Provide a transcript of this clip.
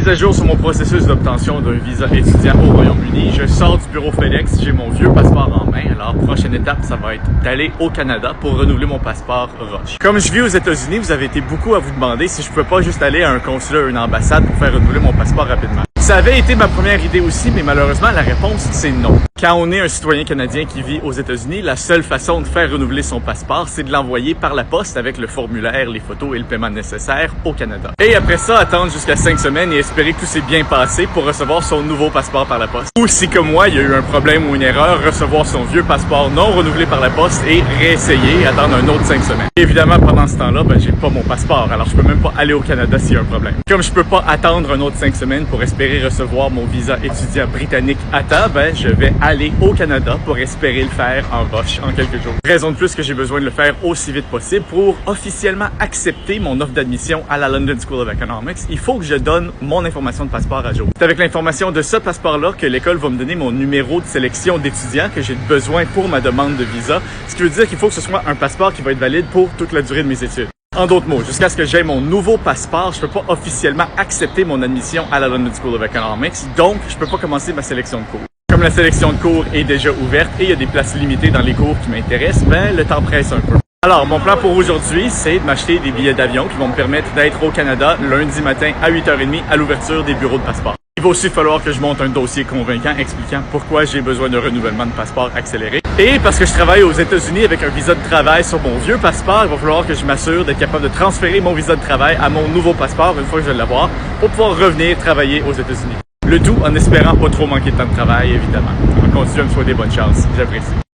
Mise à jour sur mon processus d'obtention d'un visa étudiant au Royaume-Uni. Je sors du bureau FedEx, j'ai mon vieux passeport en main. Alors, prochaine étape, ça va être d'aller au Canada pour renouveler mon passeport Roche. Comme je vis aux États-Unis, vous avez été beaucoup à vous demander si je pouvais pas juste aller à un consulat ou une ambassade pour faire renouveler mon passeport rapidement. Ça avait été ma première idée aussi, mais malheureusement, la réponse, c'est non. Quand on est un citoyen canadien qui vit aux États-Unis, la seule façon de faire renouveler son passeport, c'est de l'envoyer par la poste avec le formulaire, les photos et le paiement nécessaire au Canada. Et après ça, attendre jusqu'à 5 semaines et espérer que tout s'est bien passé pour recevoir son nouveau passeport par la poste. Ou si, comme moi, il y a eu un problème ou une erreur, recevoir son vieux passeport non renouvelé par la poste et réessayer, attendre un autre 5 semaines. Et évidemment, pendant ce temps-là, j'ai pas mon passeport, alors je peux même pas aller au Canada s'il y a un problème. Comme je peux pas attendre un autre 5 semaines pour espérer recevoir mon visa étudiant britannique à temps, je vais aller au Canada pour espérer le faire en roche en quelques jours. Raison de plus que j'ai besoin de le faire aussi vite possible pour officiellement accepter mon offre d'admission à la London School of Economics. Il faut que je donne mon information de passeport à jour. C'est avec l'information de ce passeport-là que l'école va me donner mon numéro de sélection d'étudiant que j'ai besoin pour ma demande de visa, ce qui veut dire qu'il faut que ce soit un passeport qui va être valide pour toute la durée de mes études. En d'autres mots, jusqu'à ce que j'aie mon nouveau passeport, je peux pas officiellement accepter mon admission à la London School of Economics, donc je peux pas commencer ma sélection de cours. Comme la sélection de cours est déjà ouverte et il y a des places limitées dans les cours qui m'intéressent, le temps presse un peu. Alors, mon plan pour aujourd'hui, c'est de m'acheter des billets d'avion qui vont me permettre d'être au Canada lundi matin à 8h30 à l'ouverture des bureaux de passeport. Il va aussi falloir que je monte un dossier convaincant expliquant pourquoi j'ai besoin de renouvellement de passeport accéléré. Et parce que je travaille aux États-Unis avec un visa de travail sur mon vieux passeport, il va falloir que je m'assure d'être capable de transférer mon visa de travail à mon nouveau passeport une fois que je vais l'avoir pour pouvoir revenir travailler aux États-Unis. Le tout en espérant pas trop manquer de temps de travail, évidemment. On continue à me souhaiter bonne chance. J'apprécie.